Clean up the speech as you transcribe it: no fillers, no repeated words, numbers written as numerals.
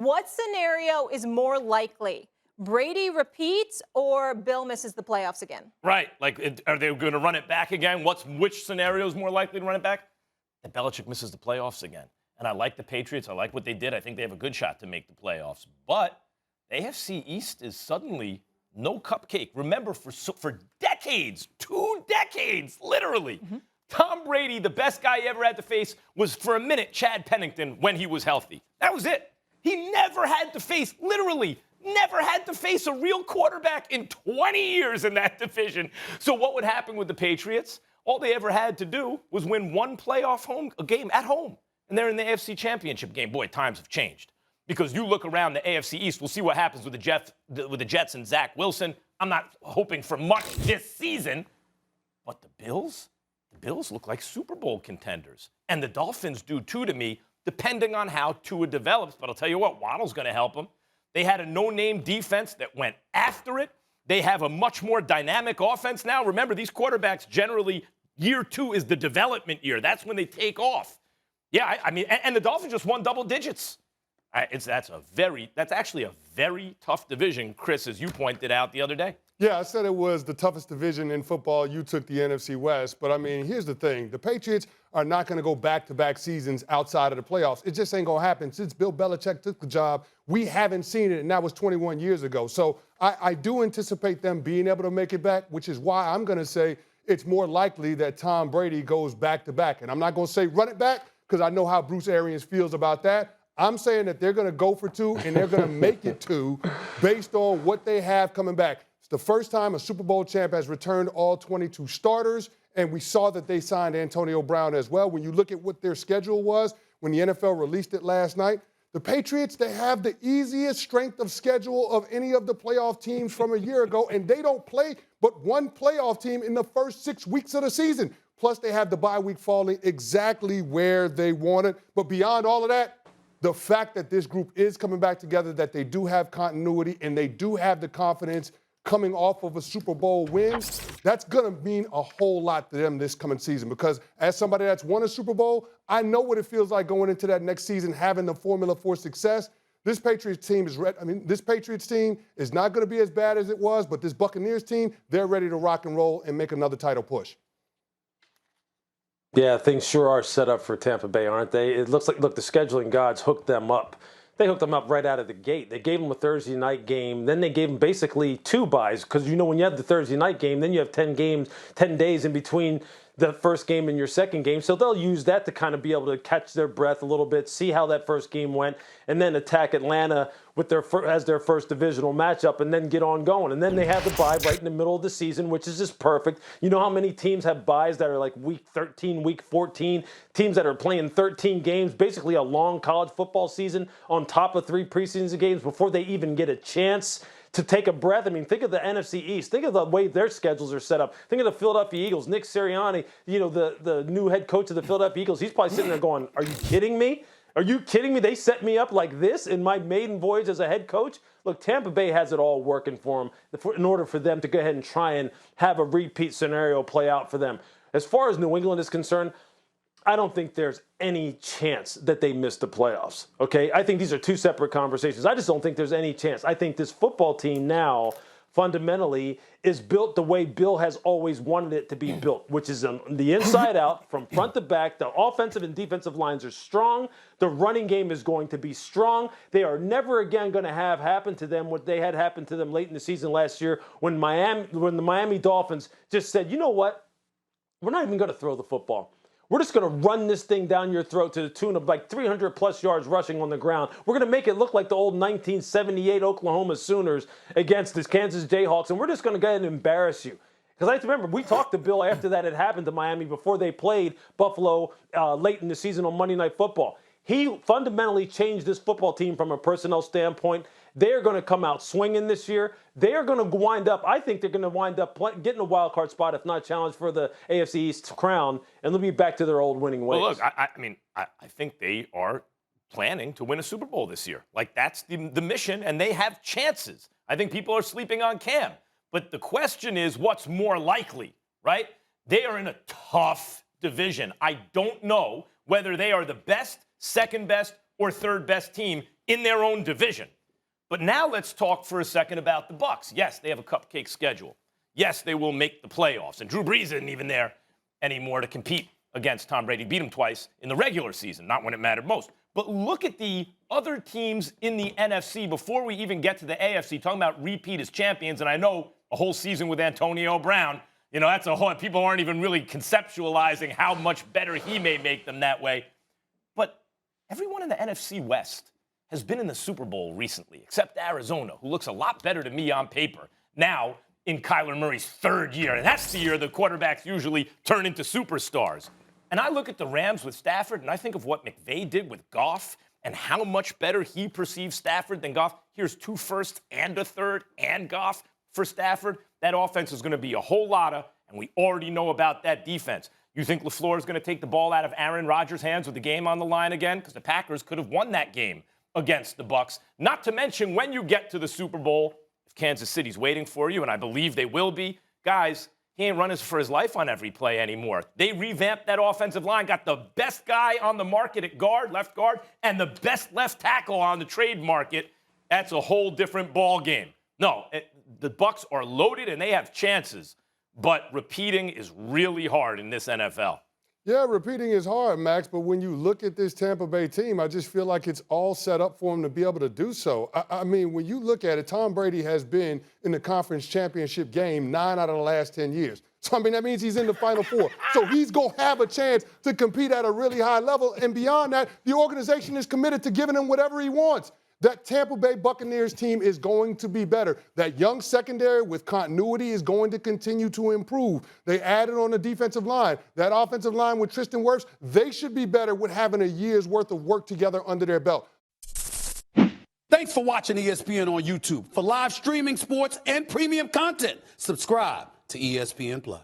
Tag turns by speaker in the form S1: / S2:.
S1: What scenario is more likely? Brady repeats or Bill misses the playoffs again?
S2: Right. Like, are they going to run it back again? Which scenario is more likely to run it back? That Belichick misses the playoffs again. And I like the Patriots. I like what they did. I think they have a good shot to make the playoffs. But the AFC East is suddenly no cupcake. Remember, for decades, 2 decades, literally, Tom Brady, the best guy he ever had to face, was for a minute Chad Pennington when he was healthy. That was it. He never had to face, literally, never had to face a real quarterback in 20 years in that division. So what would happen with the Patriots? All they ever had to do was win one playoff game at home. And they're in the AFC Championship game. Boy, times have changed. Because you look around the AFC East, we'll see what happens with the Jets and Zach Wilson. I'm not hoping for much this season. But the Bills look like Super Bowl contenders. And the Dolphins do too to me, depending on how Tua develops. But I'll tell you what, Waddle's going to help them. They had a no-name defense that went after it. They have a much more dynamic offense now. Remember, these quarterbacks generally, year 2 is the development year. That's when they take off. Yeah, I mean, and the Dolphins just won double digits. That's actually a very tough division, Chris, as you pointed out the other day.
S3: Yeah, I said it was the toughest division in football. You took the NFC West. But, I mean, here's the thing. The Patriots are not going to go back-to-back seasons outside of the playoffs. It just ain't going to happen. Since Bill Belichick took the job, we haven't seen it, and that was 21 years ago. So I do anticipate them being able to make it back, which is why I'm going to say it's more likely that Tom Brady goes back-to-back. And I'm not going to say run it back because I know how Bruce Arians feels about that. I'm saying that they're going to go for 2, and they're going to make it 2 based on what they have coming back. It's the first time a Super Bowl champ has returned all 22 starters, and we saw that they signed Antonio Brown as well. When you look at what their schedule was when the NFL released it last night, the Patriots, they have the easiest strength of schedule of any of the playoff teams from a year ago, and they don't play but one playoff team in the first 6 weeks of the season. Plus, they have the bye week falling exactly where they want it. But beyond all of that, the fact that this group is coming back together, that they do have continuity and they do have the confidence coming off of a Super Bowl win, that's going to mean a whole lot to them this coming season. Because as somebody that's won a Super Bowl, I know what it feels like going into that next season, having the formula for success. This Patriots team this Patriots team is not going to be as bad as it was, but this Buccaneers team, they're ready to rock and roll and make another title push.
S4: Yeah, things sure are set up for Tampa Bay, aren't they? It looks like, look, the scheduling gods hooked them up. They hooked them up right out of the gate. They gave them a Thursday night game. Then they gave them basically 2 byes because, you know, when you have the Thursday night game, then you have 10 days in between the first game and your second game. So they'll use that to kind of be able to catch their breath a little bit, see how that first game went, and then attack Atlanta with as their first divisional matchup and then get on going. And then they have the bye right in the middle of the season, which is just perfect. You know how many teams have byes that are like week 13, week 14, teams that are playing 13 games, basically a long college football season on top of 3 preseason games before they even get a chance to take a breath. I mean, think of the NFC East. Think of the way their schedules are set up. Think of the Philadelphia Eagles. Nick Sirianni, you know, the new head coach of the Philadelphia Eagles, he's probably sitting there going, are you kidding me? Are you kidding me? They set me up like this in my maiden voyage as a head coach? Look, Tampa Bay has it all working for them in order for them to go ahead and try and have a repeat scenario play out for them. As far as New England is concerned, I don't think there's any chance that they miss the playoffs, okay? I think these are 2 separate conversations. I just don't think there's any chance. I think this football team now fundamentally is built the way Bill has always wanted it to be built, which is on the inside out, from front to back. The offensive and defensive lines are strong. The running game is going to be strong. They are never again going to have happen to them what they had happened to them late in the season last year when the Miami Dolphins just said, you know what? We're not even going to throw the football. We're just going to run this thing down your throat to the tune of like 300-plus yards rushing on the ground. We're going to make it look like the old 1978 Oklahoma Sooners against the Kansas Jayhawks, and we're just going to go ahead and embarrass you. Because I have to remember, we talked to Bill after that had happened to Miami before they played Buffalo late in the season on Monday Night Football. He fundamentally changed this football team from a personnel standpoint. They're going to come out swinging this year. They're going to wind up, I think they're going to wind up getting a wild card spot, if not challenge for the AFC East crown, and they'll be back to their old winning ways.
S2: Well, look, I think they are planning to win a Super Bowl this year. Like, that's the mission, and they have chances. I think people are sleeping on Cam. But the question is, what's more likely, right? They are in a tough division. I don't know whether they are the best, second best, or third best team in their own division. But now let's talk for a second about the Bucs. Yes, they have a cupcake schedule. Yes, they will make the playoffs. And Drew Brees isn't even there anymore to compete against Tom Brady. Beat him twice in the regular season, not when it mattered most. But look at the other teams in the NFC before we even get to the AFC, talking about repeat as champions. And I know a whole season with Antonio Brown, that's a whole, people aren't even really conceptualizing how much better he may make them that way. But everyone in the NFC West has been in the Super Bowl recently, except Arizona, who looks a lot better to me on paper now in Kyler Murray's third year. And that's the year the quarterbacks usually turn into superstars. And I look at the Rams with Stafford, and I think of what McVay did with Goff and how much better he perceives Stafford than Goff. Here's 2 firsts and a third and Goff for Stafford. That offense is going to be a whole lotta, and we already know about that defense. You think LaFleur is going to take the ball out of Aaron Rodgers' hands with the game on the line again? Because the Packers could have won that game against the Bucs. Not to mention, when you get to the Super Bowl, if Kansas City's waiting for you, and I believe they will be, guys, he ain't running for his life on every play anymore. They revamped that offensive line, got the best guy on the market at guard, left guard, and the best left tackle on the trade market. That's a whole different ball game. No, the Bucs are loaded and they have chances, but repeating is really hard in this NFL.
S3: Yeah, repeating is hard, Max, but when you look at this Tampa Bay team, I just feel like it's all set up for them to be able to do so. I mean, when you look at it, Tom Brady has been in the conference championship game 9 out of the last 10 years. So, I mean, that means he's in the Final Four. So he's going to have a chance to compete at a really high level. And beyond that, the organization is committed to giving him whatever he wants. That Tampa Bay Buccaneers team is going to be better. That young secondary with continuity is going to continue to improve. They added on the defensive line. That offensive line with Tristan Wirfs, they should be better with having a year's worth of work together under their belt.
S5: Thanks for watching ESPN on YouTube. For live streaming sports and premium content, subscribe to ESPN+.